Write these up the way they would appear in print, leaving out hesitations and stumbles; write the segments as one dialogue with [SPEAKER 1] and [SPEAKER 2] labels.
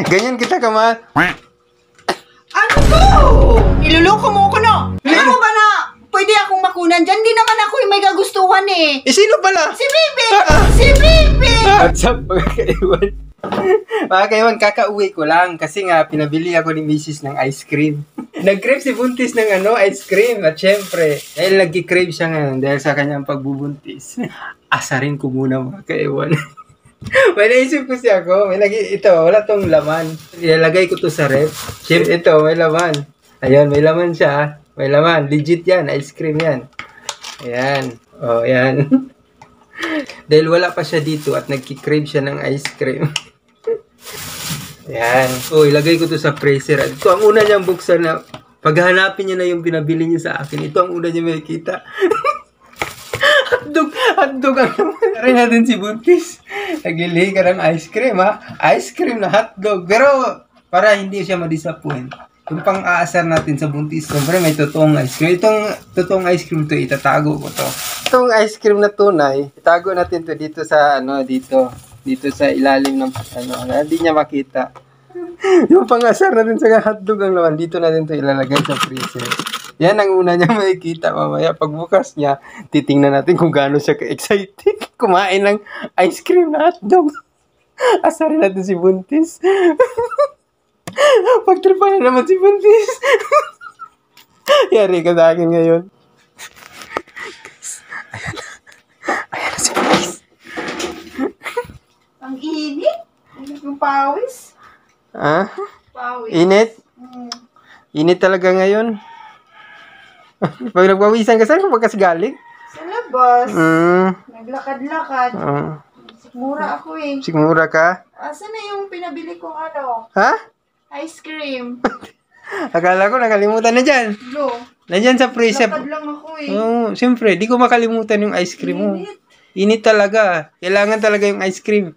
[SPEAKER 1] Ganyan kita kamahal.
[SPEAKER 2] Ano to? Niloloko mo ko, no? Alam mo ba na pwede akong makunan dyan? Di naman ako yung may kagustuhan eh.
[SPEAKER 1] Eh, sino pala?
[SPEAKER 2] Si Bibi! Si Bibi!
[SPEAKER 1] What's up, mga kaiwan? Mga kaiwan, kakauwi ko lang kasi nga pinabili ako ni Mrs. ng ice cream. Nag-crave si Buntis ng ice cream at syempre, dahil nag-crave siya ngayon dahil sa kanyang pagbubuntis. Asarin ko muna, mga kaiwan. May naisip ko siya ako, ito, wala tong laman. Ilalagay ko to sa ref. Siyempre, ito, may laman. Ayun, may laman siya. May laman, legit yan, ice cream yan. Ayan, oh, yan. Dahil wala pa siya dito at nagki-crave siya ng ice cream. Ayan. Oh, ilagay ko to sa freezer. Ito ang una niyang buksan na paghahanapin niya na yung pinabili niya sa akin. Ito ang una niya makikita. Hotdog ang naman. Try natin si Buntis. Naglilihi ka ng ice cream, ha? Ice cream na hotdog. Pero, para hindi siya ma-disappoint, yung pang-aasar natin sa Buntis, siyempre may totoong ice cream. Itong totoong ice cream to, itatago ko to. Itong ice cream na tunay, itago natin to dito sa, dito sa ilalim ng, hindi niya makita. Yung pang-asar natin sa hotdog ang laman, dito natin to ilalagay sa freezer. Yan ang una niya makikita mamaya. Pagbukas niya, titingnan natin kung gaano siya ka-excited. Kumain ng ice cream na hotdog. Asarin natin si Buntis. Pagtripan na naman si Buntis. Yari ka sa akin ngayon. Ayan na. Ayan na si Buntis.
[SPEAKER 2] Ang init. Init yung pawis.
[SPEAKER 1] Ah?
[SPEAKER 2] Pawis.
[SPEAKER 1] Init? Init talaga ngayon. Pag nagpawisan ka, saan ka ba kasi galing?
[SPEAKER 2] Sa labas. Naglakad-lakad. Sikmura ako eh.
[SPEAKER 1] Sikmura ka?
[SPEAKER 2] Asan na yung pinabili kong
[SPEAKER 1] Ha?
[SPEAKER 2] ice cream.
[SPEAKER 1] Akala ko nakalimutan na dyan.
[SPEAKER 2] Lo.
[SPEAKER 1] Nandyan sa freezer.
[SPEAKER 2] Lakad lang ako eh.
[SPEAKER 1] Oo, siyempre, di ko makalimutan yung ice cream mo.
[SPEAKER 2] Init.
[SPEAKER 1] Init talaga. Kailangan talaga yung ice cream.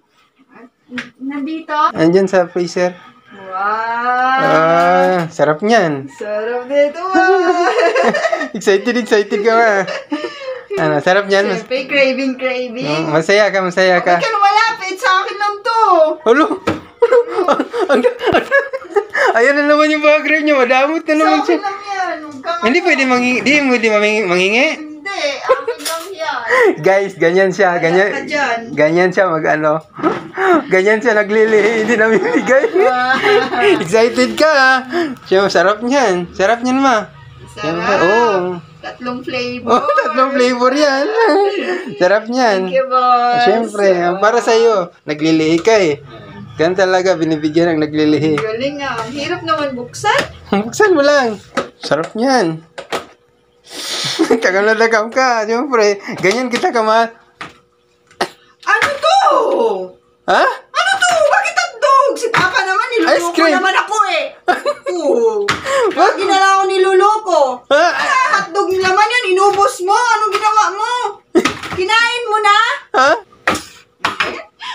[SPEAKER 2] Nandito?
[SPEAKER 1] Nandyan sa freezer.
[SPEAKER 2] Wow!
[SPEAKER 1] Sarap niyan.
[SPEAKER 2] Sarap dito
[SPEAKER 1] Excited ka ba? Sarap niyan.
[SPEAKER 2] Siyempre, craving.
[SPEAKER 1] Masaya ka.
[SPEAKER 2] Huwag ka na malapit. Sa akin lang to.
[SPEAKER 1] Hulo! Ayan na naman yung mga crave niya. Madamot na naman
[SPEAKER 2] Sa akin
[SPEAKER 1] siya.
[SPEAKER 2] lang yan.
[SPEAKER 1] Hindi pwede mangingi.
[SPEAKER 2] Hindi. Akin lang yan.
[SPEAKER 1] Guys, ganyan siya. Ganyan siya ganyan siya naglilihi. Hindi namin bigay. Excited ka, ha? Siya, sarap niyan. Sarap niyan, ma.
[SPEAKER 2] Sarap.
[SPEAKER 1] Oo.
[SPEAKER 2] Tatlong flavor.
[SPEAKER 1] Oh, tatlong flavor yan. Sarap niyan.
[SPEAKER 2] Thank you, boss.
[SPEAKER 1] Siyempre, para sa'yo. Naglilihi ka eh. Ganun talaga, binibigyan ng naglilihi.
[SPEAKER 2] Galing nga. Ang hirap naman buksan.
[SPEAKER 1] Buksan mo lang. Sarap niyan. Tagal na tagam ka. Siyempre, ganyan kita kamahal.
[SPEAKER 2] Ano to?
[SPEAKER 1] Ha?
[SPEAKER 2] Ano to? Bakit hotdog? Si Papa naman,
[SPEAKER 1] Ice
[SPEAKER 2] niluloko
[SPEAKER 1] cream.
[SPEAKER 2] naman ako eh. Lagi na lang ako niluloko.
[SPEAKER 1] Ha?
[SPEAKER 2] Hotdog naman yan, inubos mo. Anong ginawa mo? Kinain mo na?
[SPEAKER 1] Ha?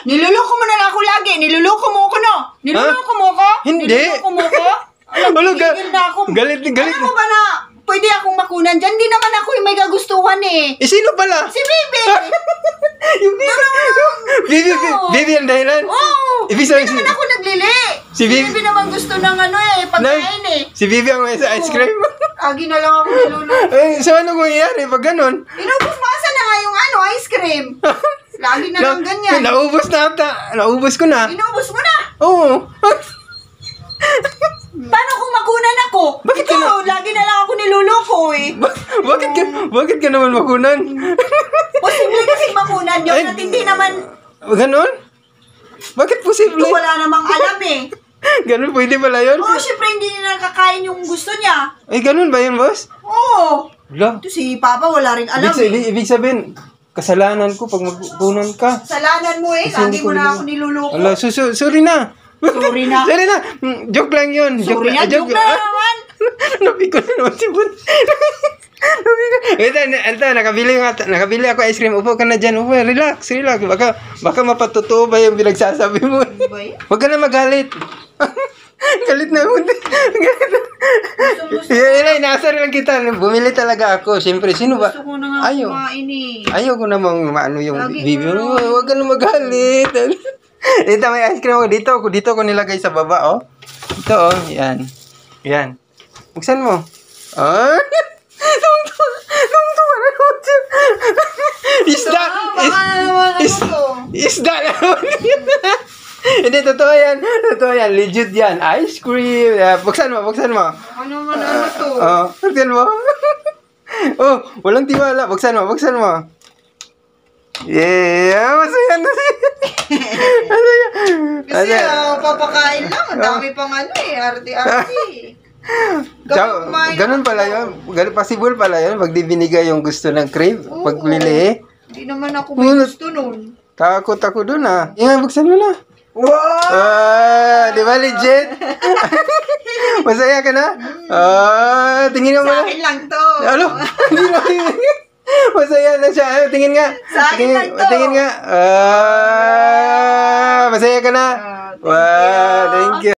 [SPEAKER 2] Niluloko mo na lang ako lagi. Niluloko mo ako, no? Niluloko mo ako?
[SPEAKER 1] Hindi.
[SPEAKER 2] Niluloko mo ako?
[SPEAKER 1] Wala,
[SPEAKER 2] Tigil na ako.
[SPEAKER 1] galit.
[SPEAKER 2] Alam mo ba na pwede akong makunan dyan? Di naman ako yung may kagustuhan eh.
[SPEAKER 1] Eh, sino pala?
[SPEAKER 2] Si Bibi!
[SPEAKER 1] Yung Bibi. Bibi ang dahilan?
[SPEAKER 2] Oo!
[SPEAKER 1] Ibig
[SPEAKER 2] Hindi
[SPEAKER 1] sabihin,
[SPEAKER 2] naman ako naglili.
[SPEAKER 1] Si Bibi-
[SPEAKER 2] Bibi naman gusto ng pagkain eh.
[SPEAKER 1] Si Bibi ang may sa ice cream.
[SPEAKER 2] Agi na lang ako niluloko.
[SPEAKER 1] Eh, so ano mangyayari pag ganun?
[SPEAKER 2] Inubos mo asa na nga yung ice cream. Lagi na lang ganyan.
[SPEAKER 1] Naubos na ata. Naubos ko na.
[SPEAKER 2] Inubos mo na.
[SPEAKER 1] Oo.
[SPEAKER 2] Paano kung makunan ako?
[SPEAKER 1] Bakit ka
[SPEAKER 2] Ikaw, lagi na lang ako niluloko eh.
[SPEAKER 1] Bakit ka naman makunan?
[SPEAKER 2] Posible kasi makunan yun
[SPEAKER 1] Ay.
[SPEAKER 2] at hindi naman,
[SPEAKER 1] Ganun? Bakit posible?
[SPEAKER 2] ito wala namang alam eh.
[SPEAKER 1] Ganun, pwede pala yun?
[SPEAKER 2] Oo, syempre hindi niya nakakain yung gusto niya.
[SPEAKER 1] Ay, ganun ba yun, boss?
[SPEAKER 2] Oo.
[SPEAKER 1] Wala.
[SPEAKER 2] Ito si Papa wala rin alam eh.
[SPEAKER 1] Ibig sabihin, kasalanan ko pag magpunan ka.
[SPEAKER 2] Salanan mo eh,
[SPEAKER 1] Kasi hindi
[SPEAKER 2] lagi
[SPEAKER 1] ko
[SPEAKER 2] mo na
[SPEAKER 1] niluloko.
[SPEAKER 2] ako niluloko.
[SPEAKER 1] Ala, sorry na.
[SPEAKER 2] Sorry na.
[SPEAKER 1] Sorry na. Joke lang yun.
[SPEAKER 2] Sorry na, joke na naman.
[SPEAKER 1] Napiko na naman si Bun. Ito, nakabili ako ice cream. Upo ka na dyan. Upo, relax. Baka mapatotoo ba yung pinagsasabi mo?
[SPEAKER 2] Ba yun?
[SPEAKER 1] Huwag ka na magalit. Galit na mo. Inaasar lang kita. Bumili talaga ako. Siyempre, sino ba?
[SPEAKER 2] Gusto ko na nga kumain eh.
[SPEAKER 1] Ayaw ko namang maano yung
[SPEAKER 2] Lagi
[SPEAKER 1] bibi
[SPEAKER 2] ko
[SPEAKER 1] mo.
[SPEAKER 2] lang.
[SPEAKER 1] Huwag ka na magalit. Dito may ice cream ako. Dito ko nilagay sa baba, oh. Ito, oh. Yan. Yan. Buksan mo. Oh. Isda! Isda naman. Hindi, totoo yan. Totoo yan. Legit yan. Ice cream. Buksan mo.
[SPEAKER 2] Ano to?
[SPEAKER 1] Buksan mo. Oh, walang tiwala. Buksan mo. Yeah, masaya na siya.
[SPEAKER 2] Kasi papakain lang. Ang dami pang arte-arte.
[SPEAKER 1] Ganun pala yun. Possible pala yun. Pag di binigay yung gusto ng crave. Pag lili.
[SPEAKER 2] Hindi naman ako may gusto nun.
[SPEAKER 1] Takot ako dun ah. Yan, buksan mo na.
[SPEAKER 2] Wow!
[SPEAKER 1] Di ba legit? Masaya ka na? Tingin mo
[SPEAKER 2] Sa
[SPEAKER 1] na.
[SPEAKER 2] akin lang to.
[SPEAKER 1] Ano? Hindi na. Masaya na siya. Tingin nga.
[SPEAKER 2] Sa akin lang to.
[SPEAKER 1] Tingin nga. Masaya ka na. Wow, thank you.